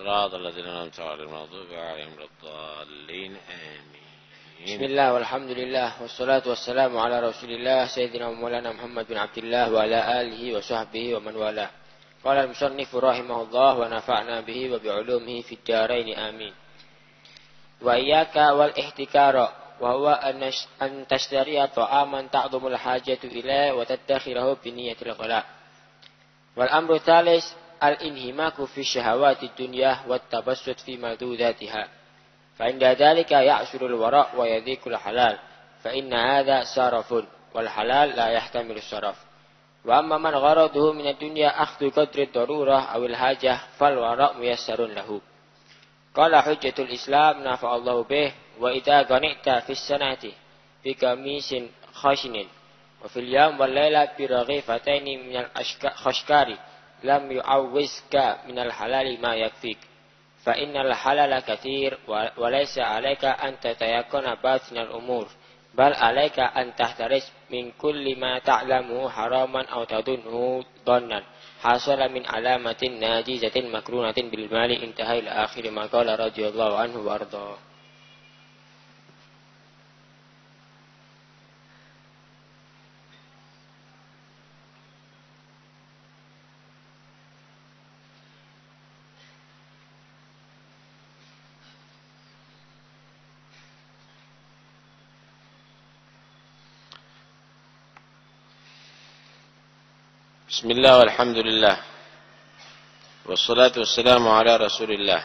صراط الذين أنعمت عليهم غير المغضوب عليهم ولا الضالين آمين. بسم الله والحمد لله والصلاة والسلام على رسول الله سيدنا ومولانا محمد بن عبد الله وعلى آله وصحبه ومن والاه. قال المصنف رحمه الله ونفعنا به وبعلومه في الدارين آمين. وإياك والاحتكار وهو أن تشتري طعاما تعظم الحاجة إليه وتدخره بنية الغلاء. والأمر الثالث الانهماك في الشهوات الدنيا والتبسط في ملذوذاتها، فعند ذلك يعسر الوراء ويضيق الحلال، فإن هذا صرف والحلال لا يحتمل الصرف. وأما من غرضه من الدنيا أخذ قدر الضرورة أو الحاجة فالوراء ميسر له. قال حجة الإسلام نفع الله به: وإذا غنئت في السنة بقميص خشن وفي اليوم والليلة برغيفتين من الخشكار لم يعوزك من الحلال ما يكفيك، فإن الحلال كثير وليس عليك أن تتيقن باطن الأمور، بل عليك أن تحترس من كل ما تعلمه حراما أو تظنه ظنا حصل من علامة ناجزة مكرونة بالمال. انتهى إلى آخر ما قال رضي الله عنه وأرضاه. بسم الله والحمد لله والصلاة والسلام على رسول الله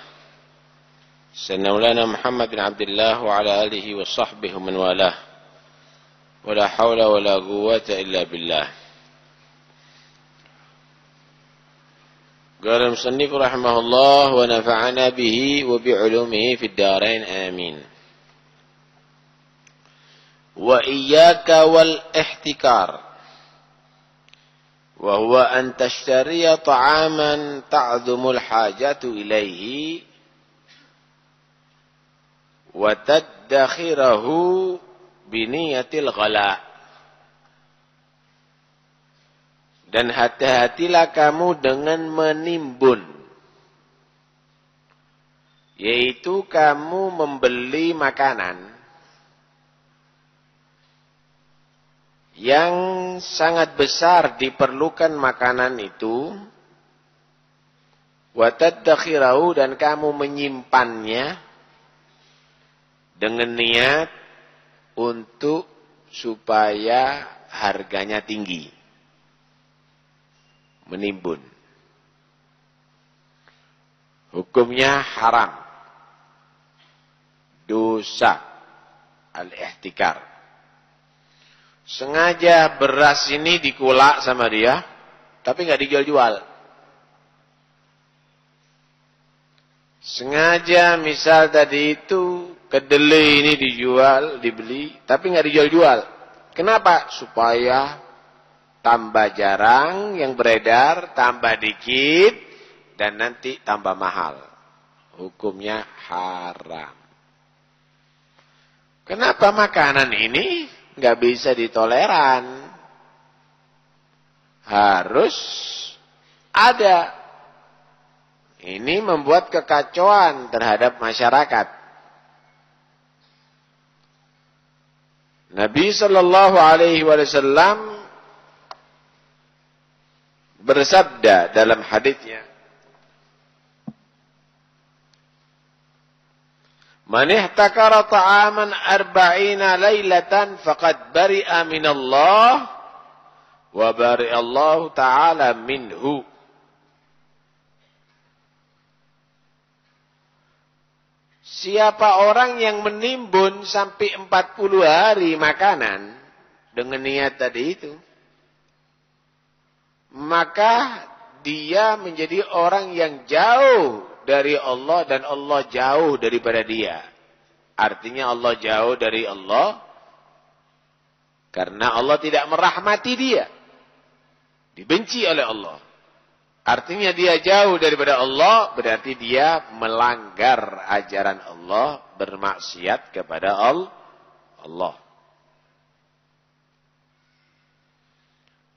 سيدنا مولانا محمد بن عبد الله وعلى آله وصحبه ومن والاه، ولا حول ولا قوة إلا بالله. قال المصنف رحمه الله ونفعنا به وبعلومه في الدارين آمين. وإياك والاحتكار وهو أن تشتري طعاما تعظم الحاجة إليه وتدخره بنية الغلاء. Dan hati-hatilah kamu dengan menimbun, yaitu kamu membeli makanan yang sangat besar diperlukan makanan itu, wa tadakhirahu, dan kamu menyimpannya dengan niat untuk supaya harganya tinggi. Menimbun hukumnya haram, dosa al-ihtikar. Sengaja beras ini dikulak sama dia, tapi nggak dijual-jual. Sengaja misal tadi itu kedelai ini dijual, dibeli, tapi nggak dijual-jual. Kenapa? Supaya tambah jarang yang beredar, tambah dikit, dan nanti tambah mahal. Hukumnya haram. Kenapa makanan ini nggak bisa ditoleran? Harus ada. Ini membuat kekacauan terhadap masyarakat. Nabi sallallahu alaihi wasallam bersabda dalam hadisnya, "Man ihtakara ta'aman 40 lailatan faqad bari'a minallah wa bari'a Allah ta'ala minhu." Siapa orang yang menimbun sampai 40 hari makanan dengan niat tadi itu, maka dia menjadi orang yang jauh dari Allah dan Allah jauh daripada dia. Artinya Allah jauh dari Allah karena Allah tidak merahmati dia. Dibenci oleh Allah. Artinya dia jauh daripada Allah, berarti dia melanggar ajaran Allah, bermaksiat kepada Allah.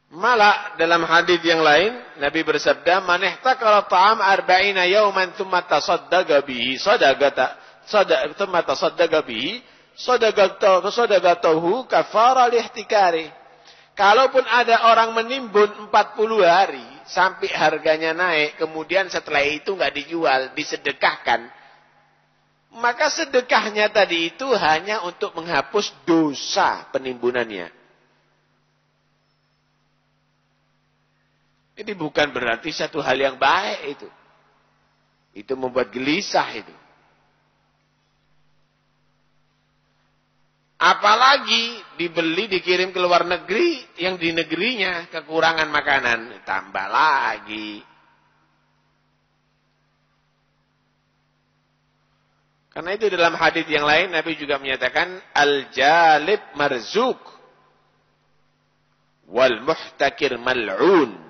Malah dalam hadis yang lain Nabi bersabda, "Man ihtakala ta'am 40 yawman thumma tasaddaqa bihi thumma tasaddaqa bihi sadaqatahu kafara lihtikari." Kalaupun ada orang menimbun 40 hari sampai harganya naik, kemudian setelah itu enggak dijual, disedekahkan, maka sedekahnya tadi itu hanya untuk menghapus dosa penimbunannya. Ini bukan berarti satu hal yang baik itu. Itu membuat gelisah itu. Apalagi dibeli, dikirim ke luar negeri, yang di negerinya kekurangan makanan. Tambah lagi. Karena itu dalam hadis yang lain, Nabi juga menyatakan, Al-jalib marzuk, wal muhtakir mal'un.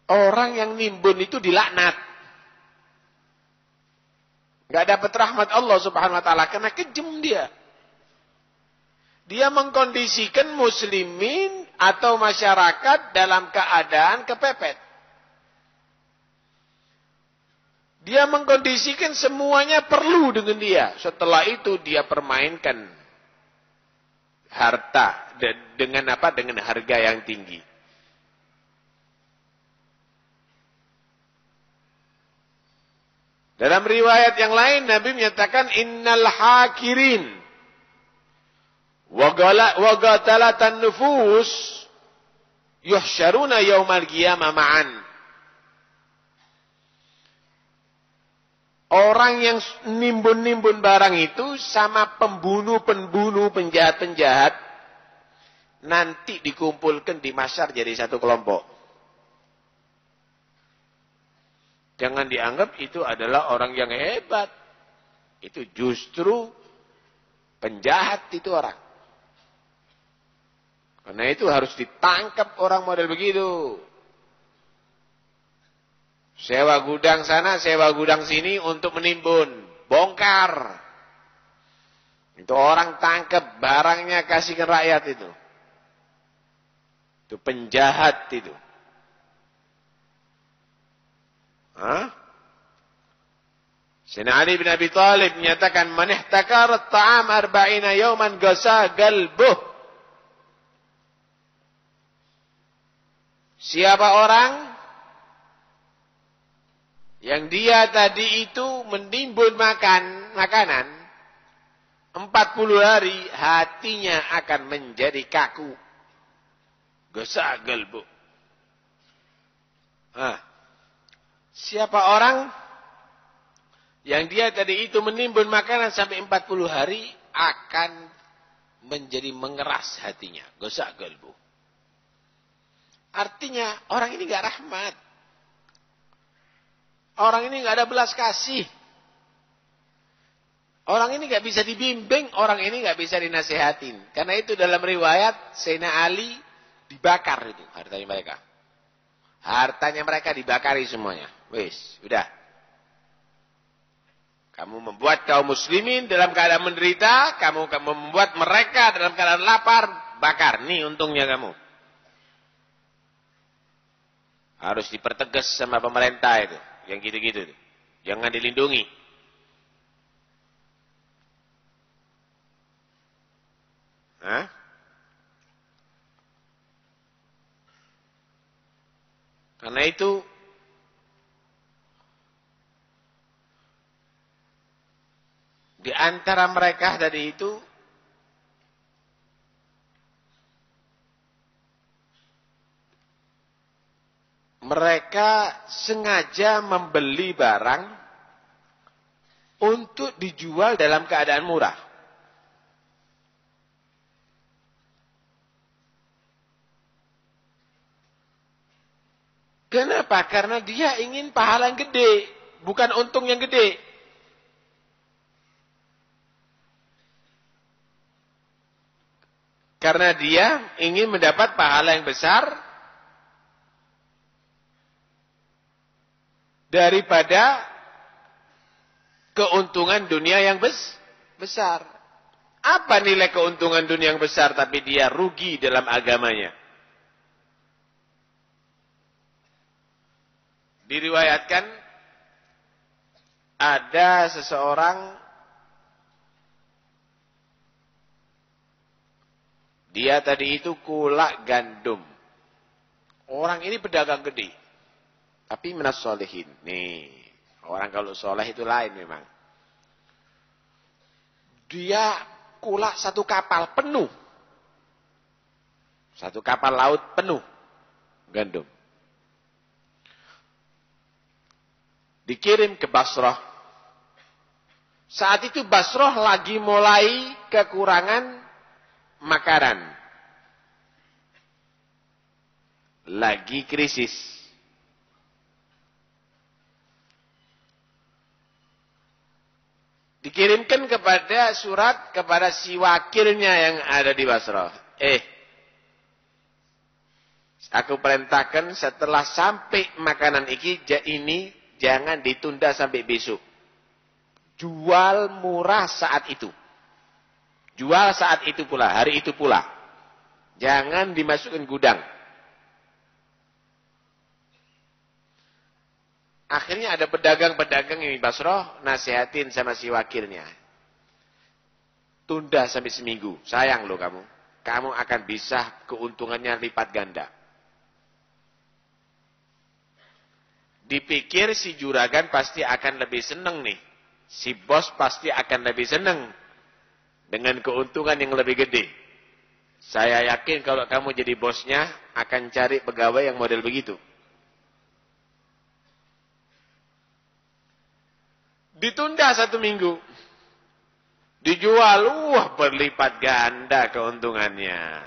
Orang yang nimbun itu dilaknat. Enggak dapat rahmat Allah Subhanahu wa taala karena kejem dia. Dia mengkondisikan muslimin atau masyarakat dalam keadaan kepepet. Dia mengkondisikan semuanya perlu dengan dia. Setelah itu dia permainkan harta dengan apa? Dengan harga yang tinggi. Dalam riwayat yang lain Nabi menyatakan innal hakirin wa qatalatan nufus yuhsyaruna yaumal qiyamah ma'an. Orang yang nimbun-nimbun barang itu sama pembunuh-pembunuh, penjahat-penjahat nanti dikumpulkan di mahsyar jadi satu kelompok. Jangan dianggap itu adalah orang yang hebat. Itu justru penjahat itu orang. Karena itu harus ditangkap orang model begitu. Sewa gudang sana, sewa gudang sini untuk menimbun. Bongkar. Itu orang tangkap, barangnya kasihkan rakyat itu. Itu penjahat itu. Sayyidina Ali bin Abi Thalib menyatakan man ihtakara at-ta'am 40 yawman gasa galbuh. Siapa orang yang dia tadi itu menimbun makanan 40 hari, hatinya akan menjadi kaku. Gasa galbuh. Siapa orang yang dia tadi itu menimbun makanan sampai 40 hari akan menjadi mengeras hatinya. Gosak galbu. Artinya orang ini gak rahmat. Orang ini gak ada belas kasih. Orang ini gak bisa dibimbing. Orang ini gak bisa dinasehatin. Karena itu dalam riwayat Sayyidina Ali dibakar itu hartanya mereka. Hartanya mereka dibakari semuanya. Wis, udah. Kamu membuat kaum muslimin dalam keadaan menderita, kamu membuat mereka dalam keadaan lapar, bakar. Nih untungnya kamu. Harus dipertegas sama pemerintah itu, yang gitu-gitu. Jangan dilindungi. Karena itu di antara mereka tadi itu mereka sengaja membeli barang untuk dijual dalam keadaan murah. Kenapa? Karena dia ingin pahala yang gede, bukan untung yang gede. Karena dia ingin mendapat pahala yang besar daripada keuntungan dunia yang besar. Apa nilai keuntungan dunia yang besar tapi dia rugi dalam agamanya? Diriwayatkan ada seseorang, dia tadi itu kulak gandum. Orang ini pedagang gede, tapi minas sholihin. Nih, orang kalau soleh itu lain memang. Dia kulak satu kapal penuh. Satu kapal laut penuh gandum. Dikirim ke Basrah. Saat itu Basrah lagi mulai kekurangan makanan. Lagi krisis. Dikirimkan kepada surat kepada si wakilnya yang ada di Basrah. Aku perintahkan setelah sampai makanan ini jangan ditunda sampai besok. Jual murah saat itu. Jual saat itu pula, hari itu pula. Jangan dimasukkan gudang. Akhirnya ada pedagang-pedagang yang di Basrah nasihatin sama si wakilnya. Tunda sampai seminggu. Sayang loh kamu. Kamu akan bisa keuntungannya lipat ganda. Dipikir si juragan pasti akan lebih seneng nih. Si bos pasti akan lebih seneng. Dengan keuntungan yang lebih gede. Saya yakin kalau kamu jadi bosnya akan cari pegawai yang model begitu. Ditunda 1 minggu. Dijual, berlipat ganda keuntungannya.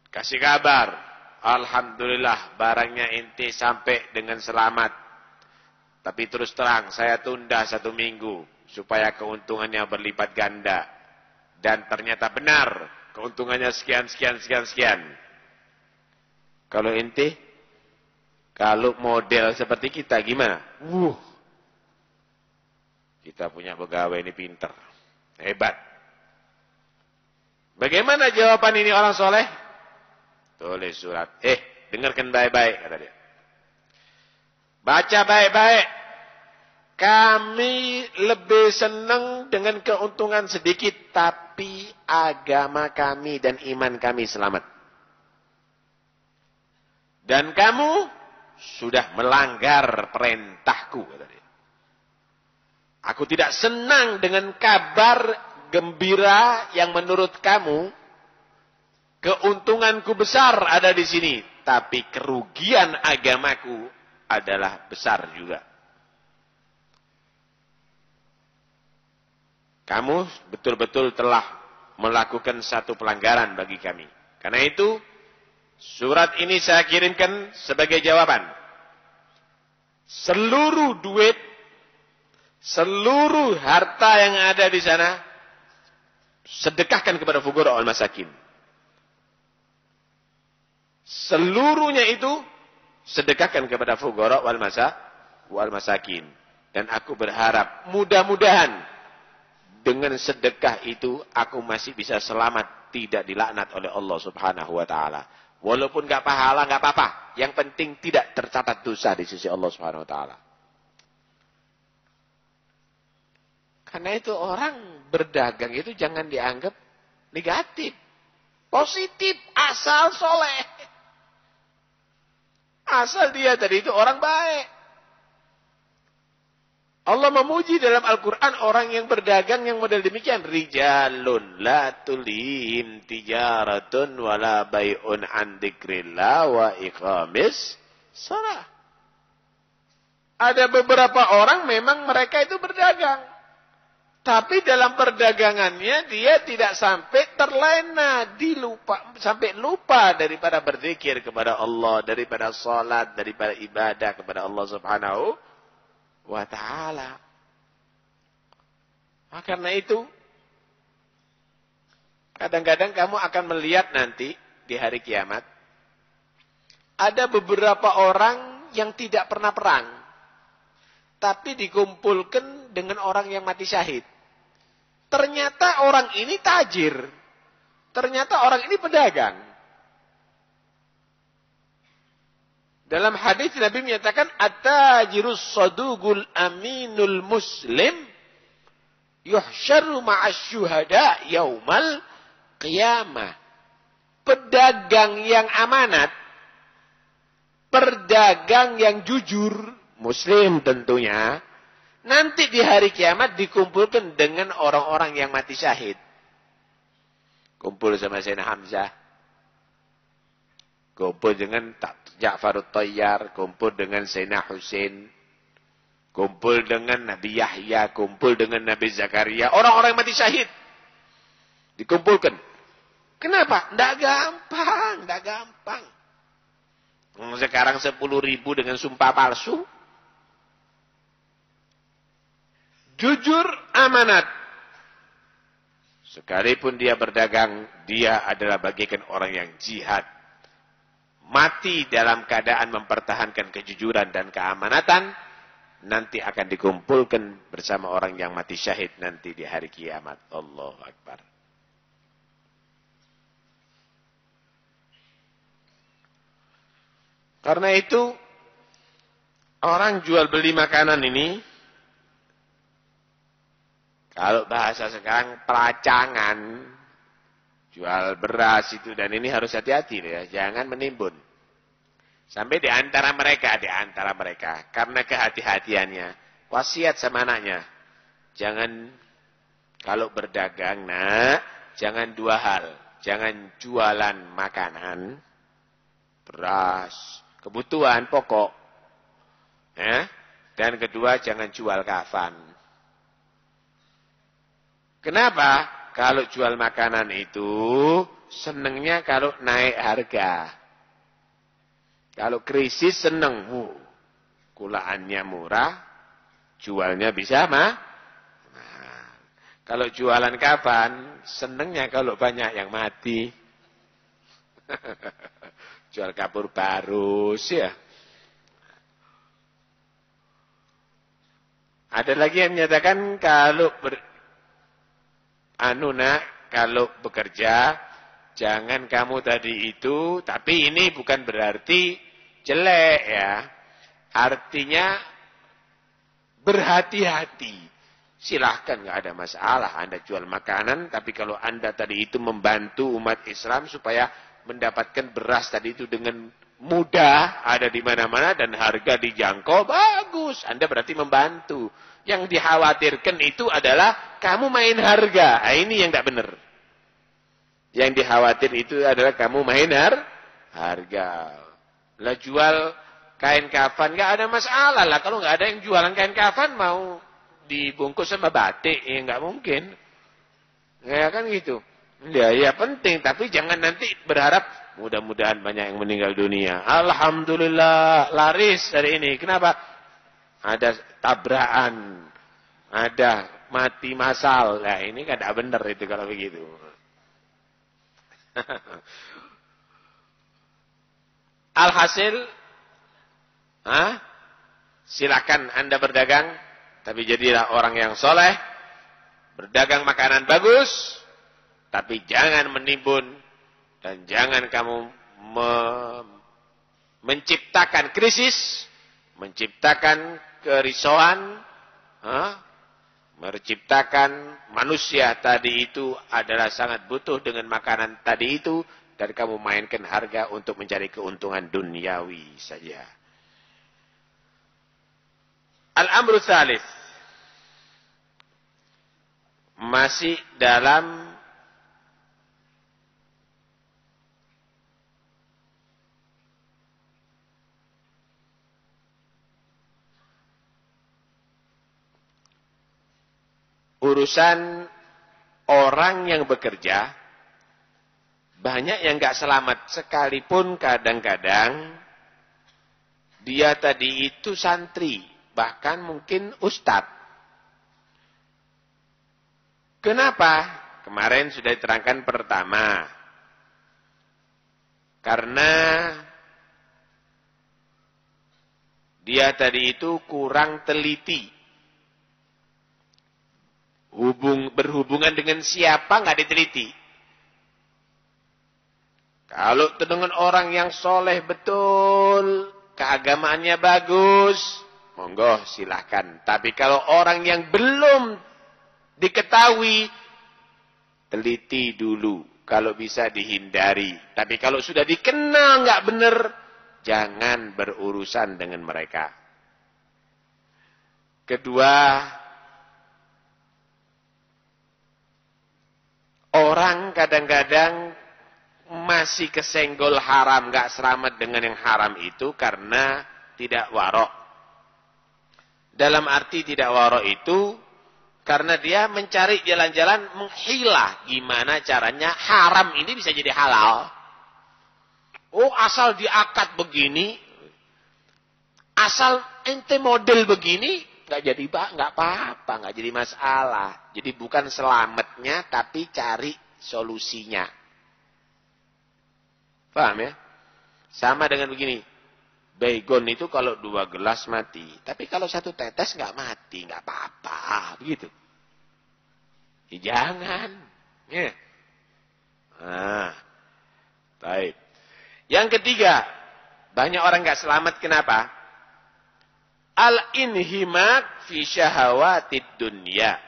Kasih kabar. Alhamdulillah barangnya inti sampai dengan selamat. Tapi terus terang saya tunda 1 minggu. Supaya keuntungannya berlipat ganda. Dan ternyata benar. Keuntungannya sekian. Kalau inti. Kalau model seperti kita gimana? Kita punya pegawai ini pinter. Hebat. Bagaimana jawaban ini orang soleh? Tulis surat. Dengarkan baik-baik, kata dia. Baca baik-baik. Kami lebih senang dengan keuntungan sedikit. Tapi agama kami dan iman kami selamat. Dan kamu sudah melanggar perintahku, kata dia. Aku tidak senang dengan kabar gembira yang menurut kamu keuntunganku besar ada di sini, tapi kerugian agamaku adalah besar juga. Kamu betul-betul telah melakukan satu pelanggaran bagi kami. Karena itu surat ini saya kirimkan sebagai jawaban. Seluruh duit, seluruh harta yang ada di sana, sedekahkan kepada fuqara wal masakin. Seluruhnya itu, sedekahkan kepada fuqara wal masakin. Dan aku berharap, mudah-mudahan, dengan sedekah itu, aku masih bisa selamat, tidak dilaknat oleh Allah subhanahu wa ta'ala. Walaupun gak pahala, gak apa-apa. Yang penting tidak tercatat dosa di sisi Allah Subhanahu Wa Taala. Karena itu orang berdagang itu jangan dianggap negatif. Positif, asal soleh. Asal dia tadi itu orang baik. Allah memuji dalam Al-Quran orang yang berdagang yang model demikian. Rijalun la tulihim tijaratun wala bay'un an dzikrillah wa iqamis shalah. Ada beberapa orang memang mereka itu berdagang. Tapi dalam perdagangannya dia tidak sampai terlena. Sampai lupa daripada berzikir kepada Allah. Daripada salat, daripada ibadah kepada Allah subhanahu wa ta'ala. Karena itu, kadang-kadang kamu akan melihat nanti di hari kiamat, ada beberapa orang yang tidak pernah perang. tapi dikumpulkan dengan orang yang mati syahid. Ternyata orang ini tajir. Ternyata orang ini pedagang. Dalam hadis Nabi menyatakan, at-tajirus sadugul aminul muslim yuhsyaru ma'asyuhada yaumal qiyamah. Pedagang yang amanat, pedagang yang jujur, muslim tentunya, nanti di hari kiamat dikumpulkan dengan orang-orang yang mati syahid. Kumpul sama Sayyidina Hamzah, kumpul dengan Ja'farut Thayyar, kumpul dengan Sayyidina Husain, kumpul dengan Nabi Yahya, kumpul dengan Nabi Zakaria, orang-orang yang mati syahid dikumpulkan. Kenapa? Tidak gampang, tidak gampang. Sekarang 10.000 dengan sumpah palsu. Jujur, amanat. Sekalipun dia berdagang, dia adalah bagaikan orang yang jihad. Mati dalam keadaan mempertahankan kejujuran dan keamanatan, nanti akan dikumpulkan bersama orang yang mati syahid nanti di hari kiamat. Allahu Akbar. Karena itu, orang jual beli makanan ini, kalau bahasa sekarang pelacangan, jual beras itu dan ini harus hati-hati ya, jangan menimbun. Sampai di antara mereka, karena kehati-hatiannya, wasiat sama anaknya, jangan kalau berdagang, jangan dua hal, jangan jualan makanan, beras, kebutuhan pokok, dan kedua jangan jual kafan. Kenapa? Kalau jual makanan itu senengnya kalau naik harga. Kalau krisis seneng, kulaannya murah, jualnya bisa kalau jualan kafan, senengnya kalau banyak yang mati. Jual kapur barus ya. Ada lagi yang menyatakan kalau kalau bekerja jangan kamu tadi itu, tapi ini bukan berarti jelek ya. Artinya berhati-hati. Silahkan, nggak ada masalah Anda jual makanan, tapi kalau Anda tadi itu membantu umat Islam supaya mendapatkan beras tadi itu dengan mudah, ada di mana-mana dan harga dijangkau, bagus. Anda berarti membantu. Yang dikhawatirkan itu adalah kamu main harga. Nah, ini yang tidak benar. Yang dikhawatir itu adalah kamu main harga. Lah jual kain kafan nggak ada masalah lah. Kalau nggak ada yang jualan kain kafan mau dibungkus sama batik, ya nggak mungkin. Ya kan gitu. Ya penting, tapi jangan nanti berharap mudah-mudahan banyak yang meninggal dunia. Alhamdulillah laris hari ini. Kenapa? Ada tabrakan, ada mati massal. Nah ini kan tidak benar itu kalau begitu. Alhasil, silakan Anda berdagang, tapi jadilah orang yang soleh, berdagang makanan bagus, tapi jangan menimbun dan jangan kamu menciptakan krisis, menciptakan kerisauan, menciptakan manusia tadi itu adalah sangat butuh dengan makanan tadi itu, dan kamu mainkan harga untuk mencari keuntungan duniawi saja. Al-amru tsalits, masih dalam urusan orang yang bekerja, banyak yang nggak selamat, sekalipun kadang-kadang dia tadi itu santri, bahkan mungkin ustadz. Kenapa? Kemarin sudah diterangkan pertama, karena dia tadi itu kurang teliti. Berhubungan dengan siapa nggak diteliti. Kalau dengan orang yang soleh betul, keagamaannya bagus, monggo silahkan. Tapi kalau orang yang belum diketahui, teliti dulu. Kalau bisa dihindari. Tapi kalau sudah dikenal nggak benar, jangan berurusan dengan mereka. Kedua, orang kadang-kadang masih kesenggol haram, nggak selamat dengan yang haram itu karena tidak warok. Dalam arti tidak warok itu karena dia mencari jalan-jalan menghilah gimana caranya haram ini bisa jadi halal. Oh, asal diakad begini, asal ente model begini, nggak jadi nggak apa-apa, nggak jadi masalah. Jadi bukan selamatnya, tapi cari solusinya. Paham ya? Sama dengan begini. Baygon itu kalau 2 gelas mati. Tapi kalau 1 tetes nggak mati. Nggak apa-apa. Begitu. Ya, jangan. Ya. Nah. Baik. Yang ketiga. Banyak orang nggak selamat. Kenapa? Al-inhimak fi syahawatid dunya.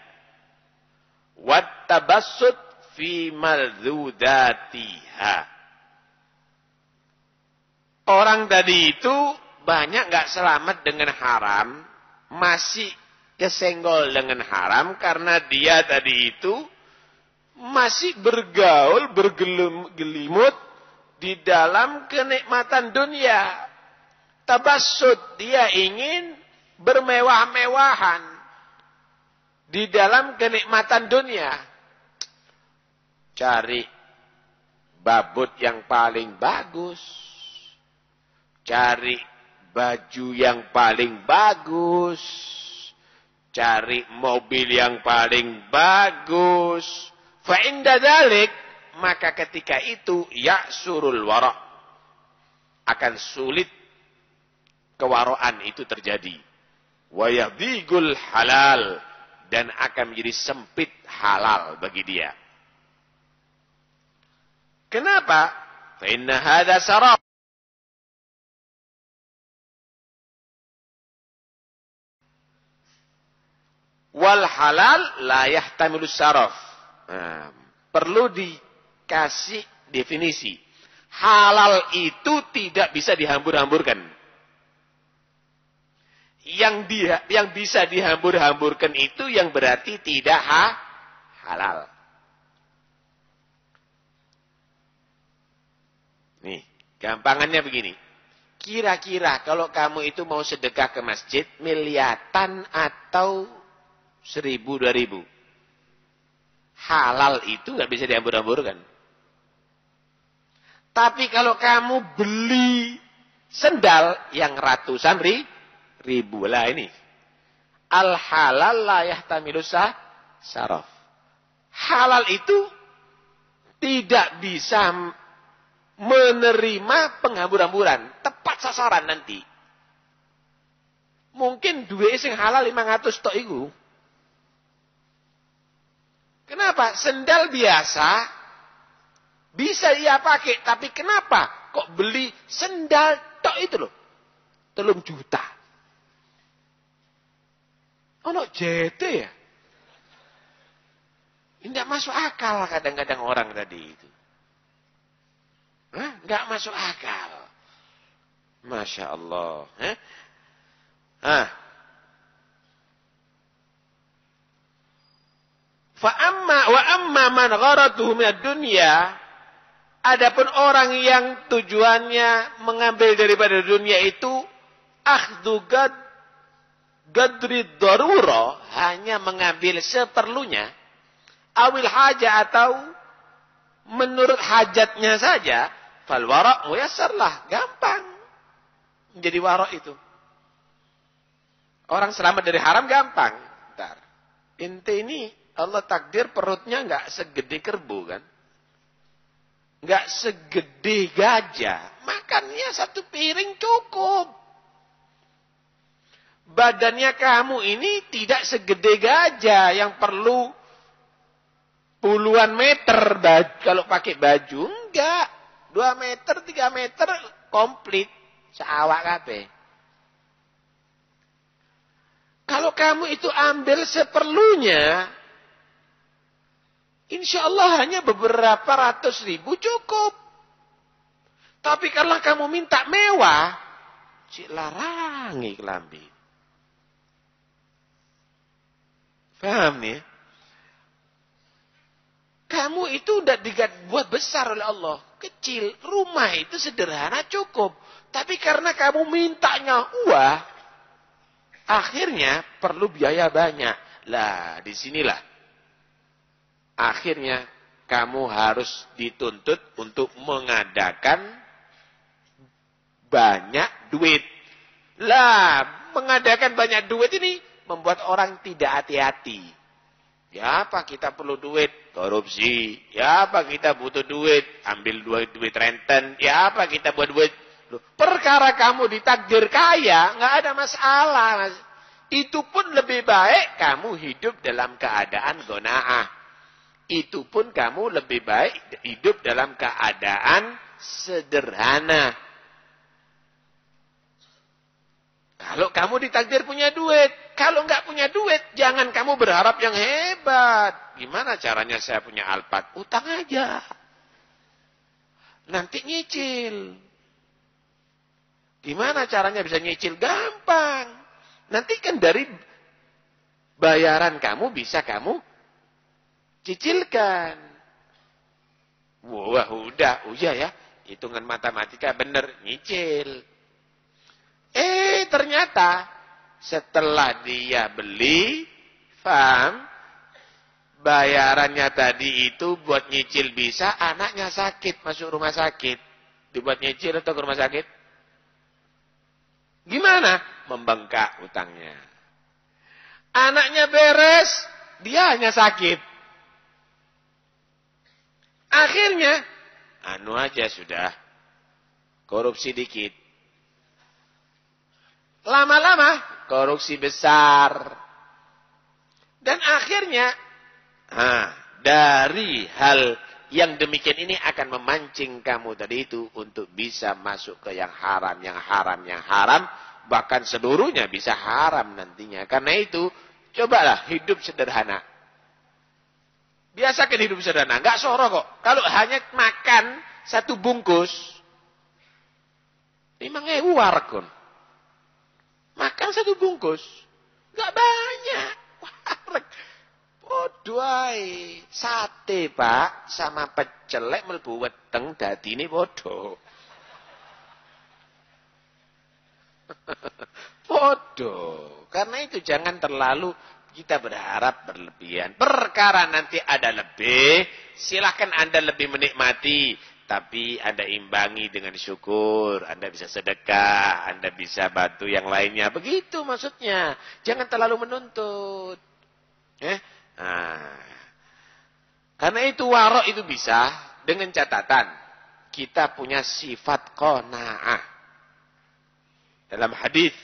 Wattabassut fi maldudatiha. Orang tadi itu banyak nggak selamat dengan haram, masih kesenggol dengan haram karena dia tadi itu masih bergaul, bergelimut di dalam kenikmatan dunia. Tabassut, dia ingin bermewah-mewahan di dalam kenikmatan dunia. Cari babut yang paling bagus. Cari baju yang paling bagus. Cari mobil yang paling bagus. Fa'inda dzalik, maka ketika itu ya'surul wara'. Akan sulit kewaraan itu terjadi. Wa yadhigul halal, dan akan menjadi sempit halal bagi dia. Kenapa? Fa inna hadza saraf. Wal halal la yahtamilu saraf. Nah, perlu dikasih definisi. Halal itu tidak bisa dihambur-hamburkan. Yang bisa dihambur-hamburkan itu yang berarti tidak halal. Nih, gampangannya begini. Kira-kira kalau kamu itu mau sedekah ke masjid, miliatan atau 1.000, 2.000. Halal itu nggak bisa dihambur-hamburkan. Tapi kalau kamu beli sendal yang ratusan ribu lah ini. Al halal la yahtamilu saraf. Halal itu tidak bisa menerima penghambur-hamburan. Tepat sasaran nanti. Mungkin duit sing halal 500 tok iku. Kenapa? Sendal biasa bisa ia pakai, tapi kenapa kok beli sendal tok itu loh? 3 juta. Ono JT ya? Tidak masuk akal kadang-kadang orang tadi itu. Nggak masuk akal. Masya Allah. Wa amma man gharatuhu minad dunya, adapun orang yang tujuannya mengambil daripada dunia itu akhdhu gadri darura, hanya mengambil seperlunya, awil haja atau menurut hajatnya saja, fal wara' muyassar lah, gampang menjadi wara' itu. Orang selamat dari haram gampang. Bentar. Ente ini Allah takdir perutnya nggak segede kerbau kan? Nggak segede gajah. Makannya 1 piring cukup. badannya kamu ini tidak segede gajah yang perlu puluhan meter kalau pakai baju. Enggak. 2 meter, 3 meter komplit. Seawak kabeh. Kalau kamu itu ambil seperlunya, insya Allah hanya beberapa ratus ribu cukup. Tapi kalau kamu minta mewah, cik larangi kelambi. Paham nih? Kamu itu udah dibuat besar oleh Allah. Kecil, rumah itu sederhana cukup. Tapi karena kamu mintanya wah, akhirnya perlu biaya banyak. Lah, disinilah. Akhirnya kamu harus dituntut untuk mengadakan banyak duit. Lah, mengadakan banyak duit ini membuat orang tidak hati-hati. Ya apa kita perlu duit? Korupsi. Ya apa kita butuh duit? Ambil duit renten. Ya apa kita buat duit? Perkara kamu ditakdir kaya, nggak ada masalah. Itu pun lebih baik kamu hidup dalam keadaan qanaah. Itu pun kamu lebih baik hidup dalam keadaan sederhana. Kalau kamu ditakdir punya duit. Kalau nggak punya duit, jangan kamu berharap yang hebat. Gimana caranya saya punya Alphard? Utang aja. Nanti nyicil. Gimana caranya bisa nyicil? Gampang. Nanti kan dari bayaran kamu bisa kamu cicilkan. Wah, udah. Oh iya ya. Hitungan matematika bener. Nyicil. Ternyata setelah dia beli, paham, bayarannya tadi itu buat nyicil bisa, anaknya sakit, masuk rumah sakit. Dibuat nyicil atau ke rumah sakit? Gimana? Membengkak utangnya. Anaknya beres, dia hanya sakit. Akhirnya, anu aja sudah, korupsi dikit. Lama-lama korupsi besar. Dan akhirnya dari hal yang demikian ini akan memancing kamu tadi itu untuk bisa masuk ke yang haram, bahkan seluruhnya bisa haram nantinya. Karena itu cobalah hidup sederhana. Biasakan hidup sederhana, enggak soro kok. Kalau hanya makan 1 bungkus 5.000 wargon. Makan 1 bungkus. Enggak banyak. Podo ae. Sate, Pak, sama pecel lek mlebu weteng dadine podo. Podo. Karena itu jangan terlalu kita berharap berlebihan. Perkara nanti ada lebih, silahkan Anda lebih menikmati. Tapi Anda imbangi dengan syukur. Anda bisa sedekah. Anda bisa bantu yang lainnya. Begitu maksudnya. Jangan terlalu menuntut. Karena itu warok itu bisa. Dengan catatan. Kita punya sifat qanaah. Dalam hadis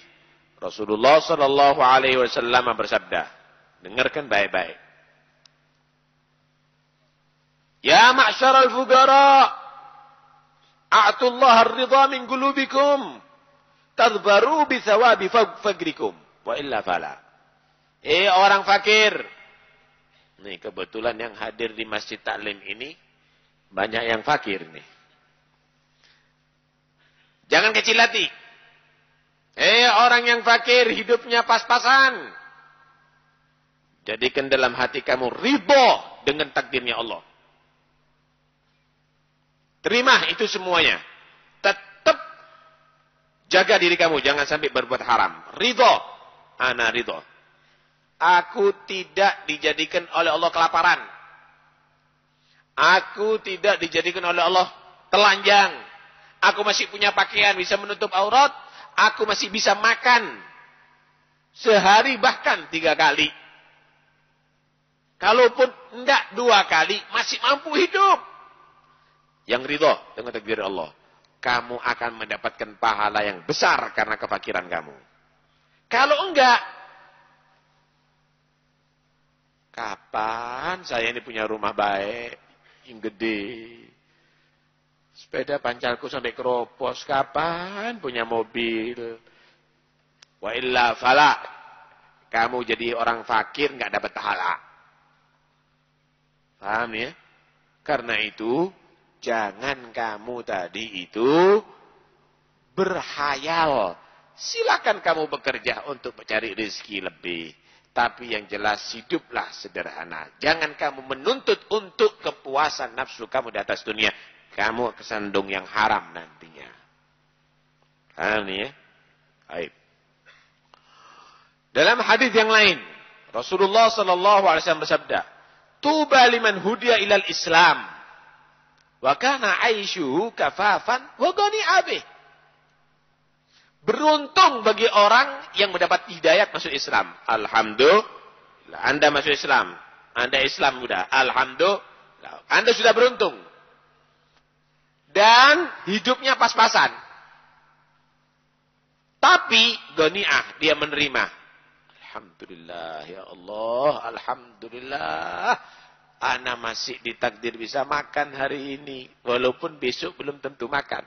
Rasulullah SAW bersabda. Dengarkan baik-baik. Ya ma'syaral fugara. A'tullah ar-ridha min qulubikum tadbaru bi thawabi faqrikum wa illa fala. Orang fakir. Nih kebetulan yang hadir di Masjid Taklim ini banyak yang fakir nih. Jangan kecil hati. Orang yang fakir hidupnya pas-pasan. Jadikan dalam hati kamu ridha dengan takdirnya Allah. Terima itu semuanya. Tetap jaga diri kamu. Jangan sampai berbuat haram. Ridho. Ana ridho. Aku tidak dijadikan oleh Allah kelaparan. Aku tidak dijadikan oleh Allah telanjang. Aku masih punya pakaian. Bisa menutup aurat. Aku masih bisa makan. Sehari bahkan 3 kali. Kalaupun enggak 2 kali. Masih mampu hidup. Yang ridho dengan takdir Allah. Kamu akan mendapatkan pahala yang besar karena kefakiran kamu. Kalau enggak, kapan saya ini punya rumah baik, yang gede, sepeda pancalku sampai keropos, kapan punya mobil? Wa illa fala, kamu jadi orang fakir nggak dapat pahala. Paham ya? Karena itu, jangan kamu tadi itu berhayal. Silakan kamu bekerja untuk mencari rezeki lebih. Tapi yang jelas hiduplah sederhana. Jangan kamu menuntut untuk kepuasan nafsu kamu di atas dunia. Kamu kesandung yang haram nantinya. Paham ya? Baik. Dalam hadis yang lain, Rasulullah SAW bersabda, Tuba liman hudiya ilal Islam. Wa kana aishuhu kafafan wa ghani'a bih. Beruntung bagi orang yang mendapat hidayat masuk Islam. Alhamdulillah. Anda masuk Islam. Anda Islam sudah. Alhamdulillah. Anda sudah beruntung. Dan hidupnya pas-pasan. Tapi ghani'ah, dia menerima. Alhamdulillah, ya Allah, alhamdulillah. Ana masih ditakdir bisa makan hari ini. Walaupun besok belum tentu makan.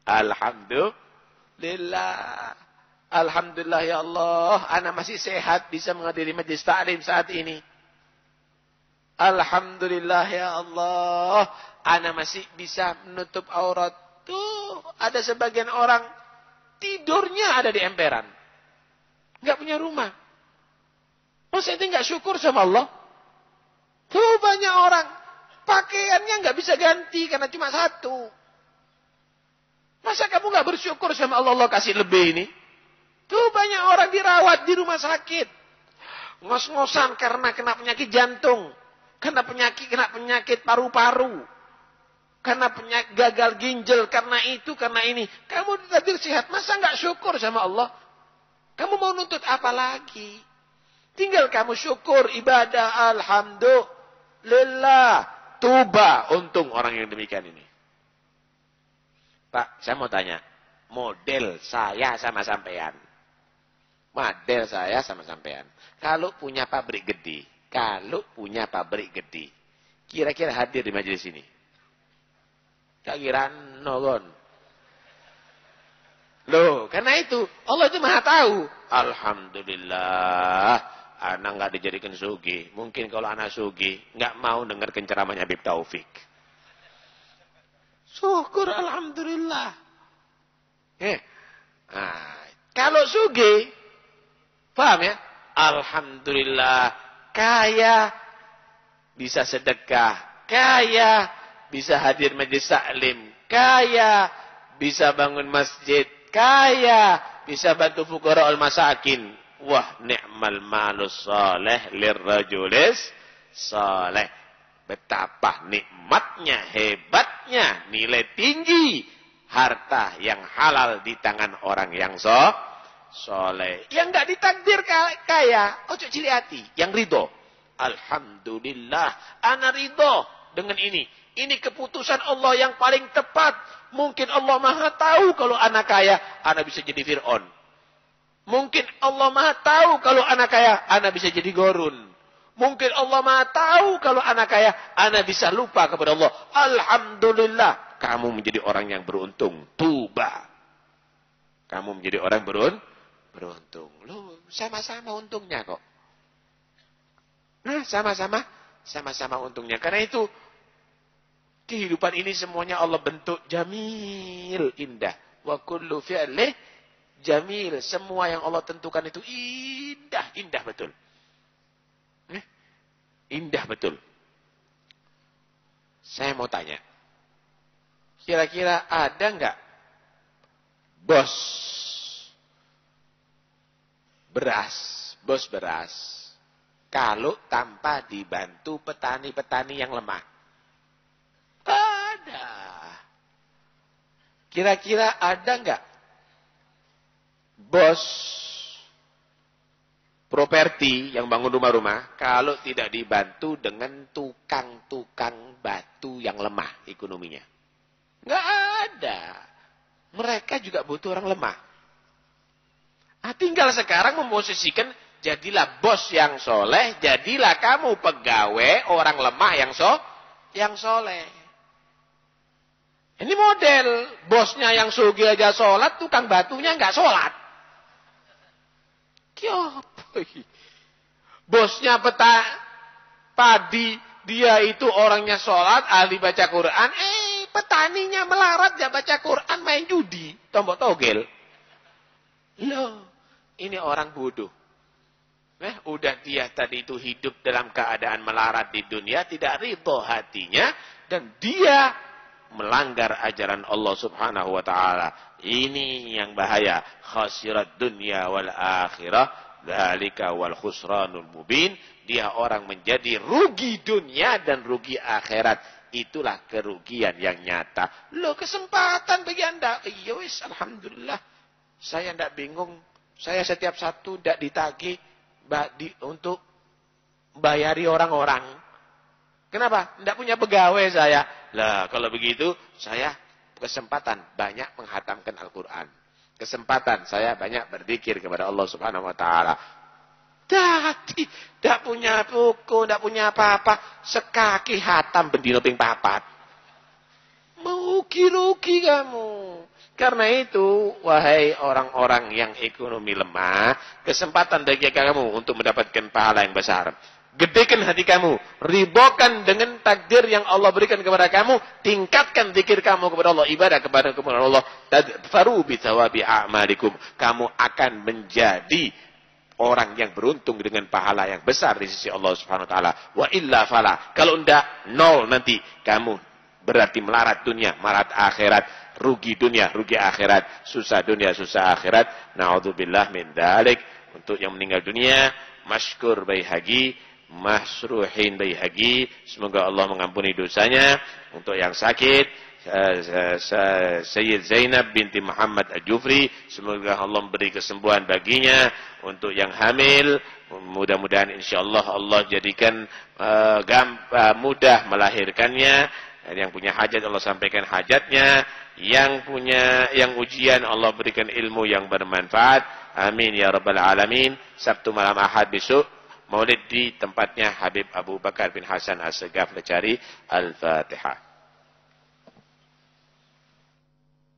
Alhamdulillah. Alhamdulillah ya Allah. Ana masih sehat bisa menghadiri majlis ta'lim saat ini. Alhamdulillah ya Allah. Ana masih bisa menutup aurat. Tuh, ada sebagian orang tidurnya ada di emperan. Enggak punya rumah. Masa itu enggak syukur sama Allah? Tuh banyak orang. Pakaiannya enggak bisa ganti karena cuma satu. Masa kamu enggak bersyukur sama Allah, Allah kasih lebih ini? Tuh banyak orang dirawat di rumah sakit. Ngos-ngosan karena kena penyakit jantung. Kena penyakit paru-paru. Karena penyakit gagal ginjal. Karena itu, karena ini. Kamu ditakdir sehat. Masa enggak syukur sama Allah? Kamu mau nuntut apa lagi? Tinggal kamu syukur, ibadah, alhamdulillah. Tuba, untung orang yang demikian ini. Pak, saya mau tanya. Model saya sama sampean. Model saya sama sampean. Kalau punya pabrik gede. Kira-kira hadir di majelis ini. Kira-kira nogon. Loh, karena itu Allah itu maha tahu. Alhamdulillah, anak nggak dijadikan sugih. Mungkin kalau anak sugih, nggak mau dengar ceramahnya Habib Taufik. Syukur alhamdulillah. Kalau sugih, paham ya? Alhamdulillah, kaya bisa sedekah, kaya bisa hadir majlis taklim, kaya bisa bangun masjid. Kaya bisa bantu fuqara al-masakin. Wah, ni'mal malus saleh lirrajulis saleh. Betapa nikmatnya, hebatnya, nilai tinggi harta yang halal di tangan orang yang soleh. Yang enggak ditakdir kaya, ojo cili hati, yang ridho. Alhamdulillah, ana ridho dengan ini. Ini keputusan Allah yang paling tepat. Mungkin Allah maha tahu kalau anak kaya, anak bisa jadi Fir'aun. Mungkin Allah maha tahu kalau anak kaya, anak bisa jadi Gorun. Mungkin Allah maha tahu kalau anak kaya, anak bisa lupa kepada Allah. Alhamdulillah, kamu menjadi orang yang beruntung. Tuba. Kamu menjadi orang beruntung. Loh, sama-sama untungnya kok. Nah, sama-sama untungnya. Karena itu, kehidupan ini semuanya Allah bentuk jamil, indah. Wa kullu fi'lih jamil. Semua yang Allah tentukan itu indah betul. Indah betul. Saya mau tanya. Kira-kira ada enggak bos beras kalau tanpa dibantu petani-petani yang lemah? Ada. Kira-kira ada enggak bos properti yang bangun rumah-rumah kalau tidak dibantu dengan tukang-tukang batu yang lemah ekonominya? Enggak ada. Mereka juga butuh orang lemah. Tinggal sekarang memposisikan, jadilah bos yang soleh, jadilah kamu pegawai orang lemah yang soleh. Ini model bosnya yang sugih aja sholat, tukang batunya nggak sholat. Bosnya padi, dia itu orangnya sholat, ahli baca Quran. Petaninya melarat, dia baca Quran, main judi, tombok togel. Loh, ini orang bodoh. Udah dia tadi itu hidup dalam keadaan melarat di dunia, tidak ridho hatinya, dan dia melanggar ajaran Allah Subhanahu wa taala. Ini yang bahaya. Khasirat dunya wal akhirah, dzalika wal khusranul mubin. Dia orang menjadi rugi dunia dan rugi akhirat. Itulah kerugian yang nyata. Loh, kesempatan bagi Anda. Iya wis, alhamdulillah. Saya tidak bingung. Saya setiap satu tidak ditagih untuk bayari orang-orang. Kenapa? Tidak punya pegawai saya. Lah, kalau begitu, saya kesempatan banyak menghatamkan Al-Quran. Kesempatan saya banyak berzikir kepada Allah Subhanahu wa taala. Tidak punya buku, tidak punya apa-apa. Sekaki hatam bendino ping papat. Rugi kamu. Karena itu, wahai orang-orang yang ekonomi lemah, kesempatan bagi kamu untuk mendapatkan pahala yang besar. Gedekan hati kamu, ribokan dengan takdir yang Allah berikan kepada kamu, tingkatkan zikir kamu kepada Allah, ibadah kepada Allah, tadfaru bi thawabi a'malikum. Kamu akan menjadi orang yang beruntung dengan pahala yang besar di sisi Allah Subhanahu wa taala. Wa illa fala. Kalau enggak, nol nanti kamu berarti melarat dunia, melarat akhirat, rugi dunia, rugi akhirat, susah dunia, susah akhirat. Na'udzubillah min dzalik. Untuk yang meninggal dunia, Mashkur Baihaqi, Masruhin Baihaqi, semoga Allah mengampuni dosanya. Untuk yang sakit, Sayyid Zainab binti Muhammad Al-Jufri, semoga Allah memberi kesembuhan baginya. Untuk yang hamil, mudah-mudahan insyaallah Allah jadikan mudah melahirkannya. Dan yang punya hajat Allah sampaikan hajatnya. Yang ujian Allah berikan ilmu yang bermanfaat. Amin ya rabbal alamin. Sabtu malam Ahad besok Maulid di tempatnya Habib Abu Bakar bin Hasan As-Segaf Lecari. Al-Fatihah.